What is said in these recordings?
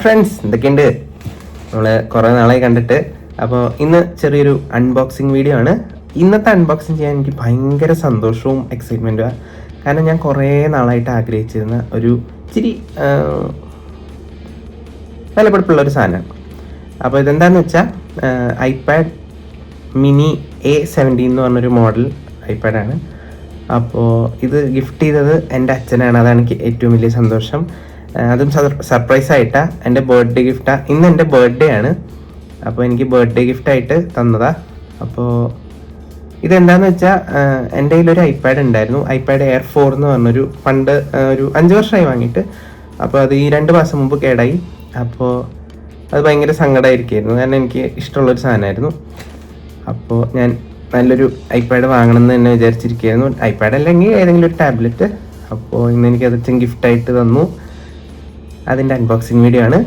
Friends, എന്തൊക്കെയുണ്ട്? നമ്മൾ കുറേ നാളായി കണ്ടിട്ട്. അപ്പോൾ ഇന്ന് ചെറിയൊരു അൺബോക്സിങ് വീഡിയോ ആണ്. ഇന്നത്തെ അൺബോക്സിങ് ചെയ്യാൻ എനിക്ക് ഭയങ്കര സന്തോഷവും എക്സൈറ്റ്മെൻറ്റുമാണ്. കാരണം ഞാൻ കുറേ നാളായിട്ട് ആഗ്രഹിച്ചിരുന്ന ഒരു ഇച്ചിരി വിലപിടിപ്പുള്ളൊരു സാധനമാണ്. അപ്പോൾ ഇതെന്താണെന്ന് വെച്ചാൽ ഐപാഡ് മിനി A17 എന്ന് പറഞ്ഞൊരു മോഡൽ ഐപാഡാണ്. അപ്പോൾ ഇത് ഗിഫ്റ്റ് ചെയ്തത് എൻ്റെ അച്ഛനാണ്. അതാണ് എനിക്ക് ഏറ്റവും വലിയ സന്തോഷം. അതും സർപ്രൈസായിട്ടാണ്, എൻ്റെ ബർത്ത്ഡേ ഗിഫ്റ്റാണ്. ഇന്ന് എൻ്റെ ബർത്ത്ഡേ ആണ്. അപ്പോൾ എനിക്ക് ബർത്ത്ഡേ ഗിഫ്റ്റായിട്ട് തന്നതാണ്. അപ്പോൾ ഇതെന്താണെന്ന് വെച്ചാൽ എൻ്റെ കയ്യിലൊരു ഐപാഡ് ഉണ്ടായിരുന്നു. ഐപാഡ് Air 4 എന്ന് പറഞ്ഞൊരു പണ്ട് ഒരു 5 വർഷമായി വാങ്ങിയിട്ട്. അപ്പോൾ അത് ഈ 2 മാസം മുമ്പ് കേടായി. അപ്പോൾ അത് ഭയങ്കര സങ്കടമായിരിക്കുമായിരുന്നു, കാരണം എനിക്ക് ഇഷ്ടമുള്ളൊരു സാധനമായിരുന്നു. അപ്പോൾ ഞാൻ നല്ലൊരു ഐപാഡ് വാങ്ങണമെന്ന് തന്നെ വിചാരിച്ചിരിക്കുകയായിരുന്നു. ഐപാഡ് അല്ലെങ്കിൽ ഏതെങ്കിലും ഒരു ടാബ്ലറ്റ്. അപ്പോൾ ഇന്ന് എനിക്കത് അച്ഛൻ ഗിഫ്റ്റായിട്ട് തന്നു. അതിൻ്റെ അൺബോക്സിങ് വീഡിയോ ആണ്.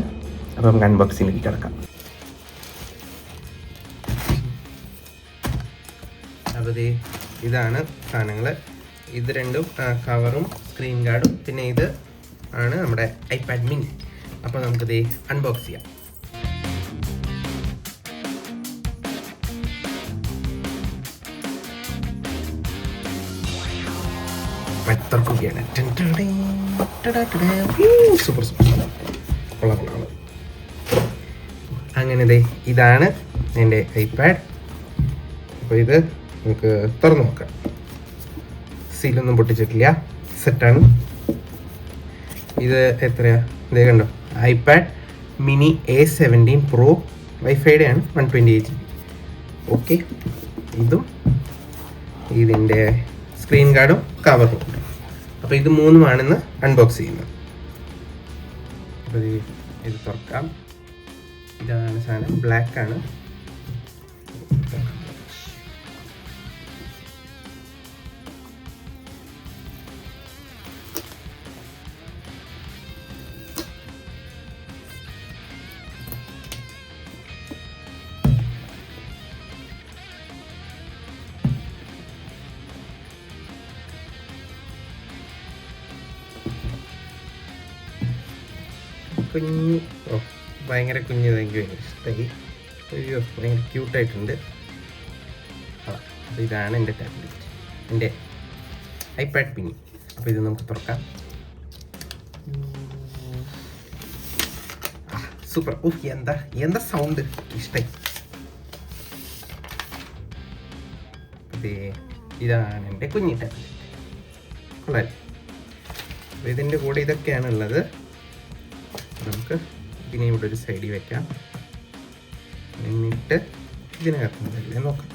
അപ്പോൾ നമുക്ക് അൺബോക്സിങ്ങിലേക്ക് കിടക്കാം. അപ്പോൾ ഇതാണ് സാധനങ്ങൾ. ഇത് രണ്ടും കവറും സ്ക്രീൻ ഗാർഡും, പിന്നെ ഇത് ആണ് നമ്മുടെ ഐപാഡ് മിനി. അപ്പോൾ നമുക്കിത് അൺബോക്സ് ചെയ്യാം. തുറക്കുകയാണ്. സൂപ്പർ കൊള്ളാം. അങ്ങനെ ഇതാണ് എൻ്റെ ഐപാഡ്. അപ്പോൾ ഇത് നമുക്ക് തുറന്നു നോക്കാം. സീലൊന്നും പൊട്ടിച്ചിട്ടില്ല, സെറ്റാണ്. ഇത് എത്രയാ? ഇതേ കണ്ടോ, ഐപാഡ് മിനി A17 Pro വൈഫൈയുടെ ആണ്, 128 GB. ഓക്കെ, ഇതും ഇതിൻ്റെ സ്ക്രീൻ ഗാർഡും കവറും ഉണ്ട്. അപ്പോൾ ഇത് മൂന്നുമാണെന്ന് അൺബോക്സ് ചെയ്യുന്നത്. അപ്പോൾ ഇത് തുറക്കാം. ഇതാണ് സാധനം, ബ്ലാക്ക് ആണ്. കുഞ്ഞു, ഭയങ്കര കുഞ്ഞത്, എനിക്ക് ഭയങ്കര ഇഷ്ടമായി. അയ്യോ, ഭയങ്കര ക്യൂട്ടായിട്ടുണ്ട്. അപ്പോൾ ഇതാണ് എൻ്റെ ടാബ്ലറ്റ്, എൻ്റെ ഐപാഡ് മിനി. അപ്പോൾ ഇത് നമുക്ക് തുറക്കാം. സൂപ്പർ. എന്താ സൗണ്ട്, ഇഷ്ടമായി. ഇതാണ് എൻ്റെ കുഞ്ഞി ടാബ്ലറ്റ്. കൊള്ളാം. അപ്പോൾ ഇതിൻ്റെ കൂടെ ഇതൊക്കെയാണ് ഉള്ളത്. നമുക്ക് ഇതിനെ ഇവിടെ ഒരു സൈഡിൽ വെക്കാം. എന്നിട്ട് ഇതിനകത്ത് നോക്കാം.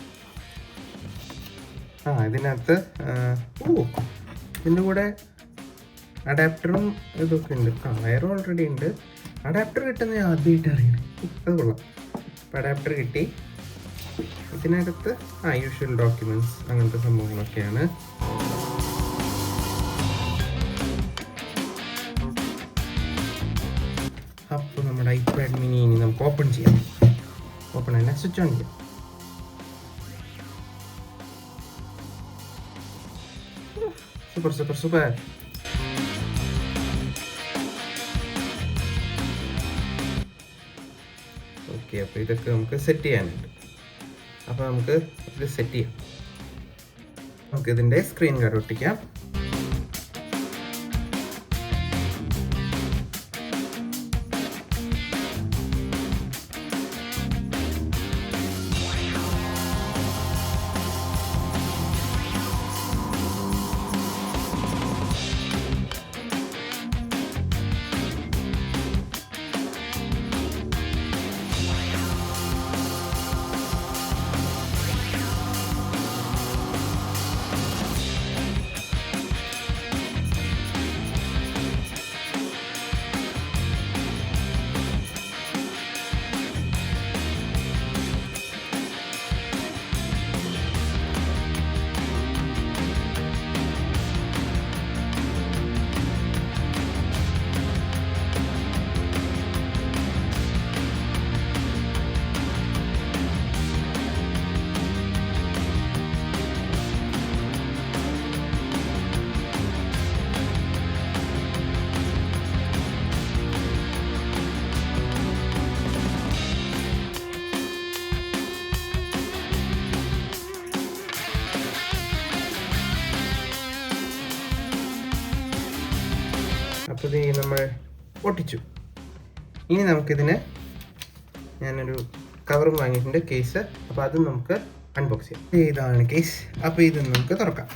ഇതിനകത്ത് ഇതിൻ്റെ കൂടെ അഡാപ്റ്ററും ഇതൊക്കെ ഉണ്ട്. വയർ ഓൾറെഡി ഉണ്ട്. അഡാപ്റ്റർ കിട്ടുന്ന ആദ്യമായിട്ട് അറിയണം. അത് കൊള്ളാം. അപ്പോൾ അഡാപ്റ്റർ കിട്ടി. ഇതിനകത്ത് യൂഷ്വൽ ഡോക്യുമെൻറ്റ്സ് അങ്ങനത്തെ സംഭവങ്ങളൊക്കെയാണ്. അപ്പോൾ നമ്മുടെ ഐപാഡ് മിനി ഇനി നമുക്ക് ഓപ്പൺ ചെയ്യാം. ഓപ്പൺ അല്ല, സ്വിച്ച് ഓൺ ചെയ്യാം. സൂപ്പർ. ഓക്കെ, അപ്പോൾ ഇതൊക്കെ നമുക്ക് സെറ്റ് ചെയ്യാനുണ്ട്. അപ്പോൾ നമുക്ക് ഇത് സെറ്റ് ചെയ്യാം. നമുക്ക് ഇതിൻ്റെ സ്ക്രീൻ ഗാർഡ് ഒട്ടിക്കാം. അപ്പോൾ ഇത് നമ്മൾ ഒട്ടിച്ചു. ഇനി നമുക്കിതിന് ഞാനൊരു കവറും വാങ്ങിയിട്ടുണ്ട്, കേസ്. അപ്പോൾ അതും നമുക്ക് അൺബോക്സ് ചെയ്യാം. ഇതാണ് കേസ്. അപ്പോൾ ഇത് നമുക്ക് തുറക്കാം.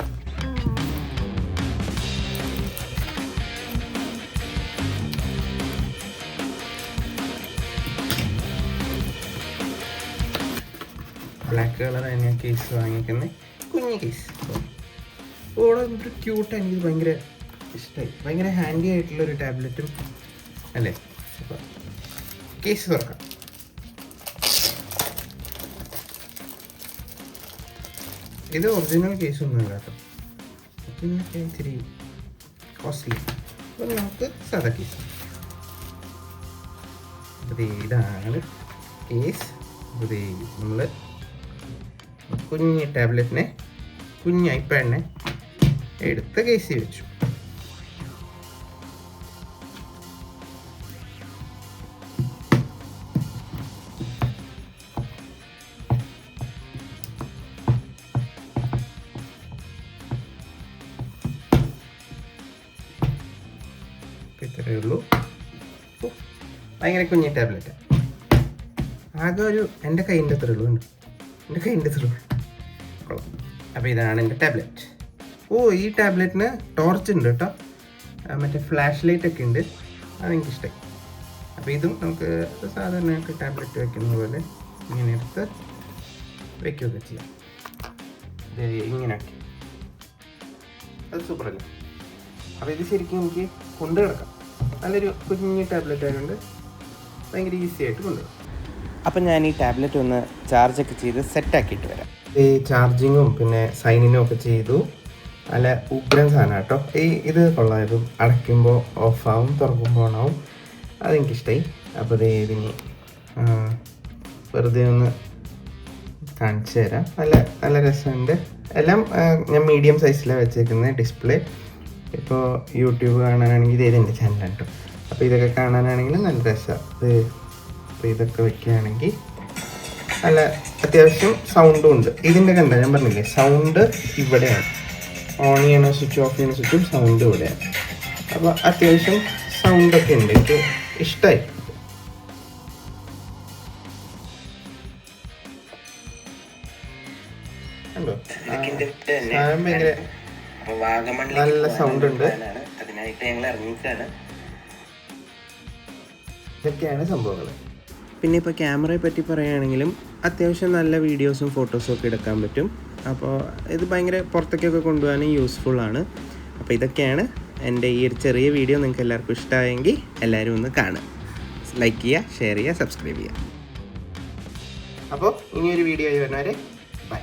ബ്ലാക്ക് കളർ തന്നെയാണ് കേസ് വാങ്ങിക്കുന്നത്, കുഞ്ഞ് കേസ്. ഓടെ ഒരു ക്യൂട്ടാണ്, എനിക്ക് ഭയങ്കര ഇഷ്ടമായി. ഭയങ്കര ഹാൻഡി ആയിട്ടുള്ളൊരു ടാബ്ലറ്റും അല്ലേ. അപ്പോൾ കേസ് തുറക്കാം. ഇത് ഒറിജിനൽ കേസൊന്നുമില്ല കേട്ടോ, ഇതിനൊക്കെ ഇത്തിരി കോസ്റ്റ്ലി. അപ്പോൾ നമുക്ക് സാധാ കേസ്. അപ്പോൾ ഇതാണ് കേസ്. അപ്പോൾ നമ്മൾ കുഞ്ഞ് ടാബ്ലറ്റിനെ, കുഞ്ഞ് ഐപാഡിനെ എടുത്ത് കേസിൽ വെച്ചു. ഇത്രയേ ഉള്ളൂ. ഭയങ്കര കുഞ്ഞ് ടാബ്ലറ്റ്. ആകെ ഒരു എൻ്റെ കൈൻ്റെ അത്ര ഉള്ളൂ, എൻ്റെ കൈൻ്റെ അത്ര ഉള്ളൂ. കൊള്ളാം. അപ്പോൾ ഇതാണ് എൻ്റെ ടാബ്ലറ്റ്. ഈ ടാബ്ലറ്റിന് ടോർച്ച് ഉണ്ട് കേട്ടോ, മറ്റേ ഫ്ലാഷ് ലൈറ്റ് ഒക്കെ ഉണ്ട്, അതെനിക്കിഷ്ടമായി. അപ്പോൾ ഇതും നമുക്ക് സാധാരണ ടാബ്ലറ്റ് വയ്ക്കുന്ന പോലെ ഇങ്ങനെ എടുത്ത് വയ്ക്കുകയൊക്കെ ചെയ്യാം. ഇങ്ങനെ ആക്കി, അത് സൂപ്പറല്ലേ. അപ്പോൾ ഇത് ശരിക്കും എനിക്ക് കൊണ്ടു കിടക്കാം. നല്ലൊരു കുഞ്ഞ് ടാബ്ലറ്റ് ആയതുകൊണ്ട് ഭയങ്കര ഈസി ആയിട്ട് കൊണ്ടുപോകും. അപ്പം ഞാൻ ഈ ടാബ്ലറ്റ് ഒന്ന് ചാർജൊക്കെ ചെയ്ത് സെറ്റാക്കിയിട്ട് വരാം. ഈ ചാർജിങ്ങും പിന്നെ സൈനിനും ഒക്കെ ചെയ്തു. നല്ല ഉഗ്രൻ സാധനം കേട്ടോ. ഇത് കൊള്ളാം. അടയ്ക്കുമ്പോൾ ഓഫാവും, തുറക്കുമ്പോൾ ഓണാവും. അതെനിക്കിഷ്ടമായി. അപ്പോൾ ഇതിന് വെറുതെ ഒന്ന് കാണിച്ചു തരാം. നല്ല രസമുണ്ട്. എല്ലാം ഞാൻ മീഡിയം സൈസിലാണ് വെച്ചേക്കുന്നത് ഡിസ്പ്ലേ. ഇപ്പോൾ യൂട്യൂബ് കാണാനാണെങ്കിൽ ഇത് എൻ്റെ ചാനലാണ് കേട്ടോ. അപ്പോൾ ഇതൊക്കെ കാണാനാണെങ്കിൽ നല്ല രസമാണ്. അപ്പോൾ ഇതൊക്കെ വെക്കുകയാണെങ്കിൽ നല്ല അത്യാവശ്യം സൗണ്ടും ഉണ്ട്. ഇതിൻ്റെ കണ്ട ഞാൻ പറഞ്ഞില്ലേ, സൗണ്ട് ഇവിടെയാണ്. ഓൺ ചെയ്യണ സ്വിച്ച്, ഓഫ് ചെയ്യുന്ന സ്വിച്ചും സൗണ്ട് ഇവിടെയാണ്. അപ്പോൾ അത്യാവശ്യം സൗണ്ടൊക്കെ ഉണ്ട്. എനിക്ക് ഇഷ്ടമായി. കണ്ടോ, ഭയങ്കര നല്ല സൗണ്ട് ഉണ്ട്. ഇതൊക്കെയാണ് സംഭവങ്ങൾ. പിന്നെ ഇപ്പോൾ ക്യാമറയെ പറ്റി പറയുകയാണെങ്കിലും അത്യാവശ്യം നല്ല വീഡിയോസും ഫോട്ടോസും ഒക്കെ എടുക്കാൻ പറ്റും. അപ്പോൾ ഇത് ഭയങ്കര പുറത്തേക്കൊക്കെ കൊണ്ടുപോകാനും യൂസ്ഫുള്ളാണ്. അപ്പോൾ ഇതൊക്കെയാണ് എൻ്റെ ഈ ഒരു ചെറിയ വീഡിയോ. നിങ്ങൾക്ക് എല്ലാവർക്കും ഇഷ്ടമായെങ്കിൽ എല്ലാവരും ഒന്ന് കാണുക, ലൈക്ക് ചെയ്യുക, ഷെയർ ചെയ്യുക, സബ്സ്ക്രൈബ് ചെയ്യുക. അപ്പോൾ ഇനിയൊരു വീഡിയോ ആയി വരുന്നവരെ ബൈ.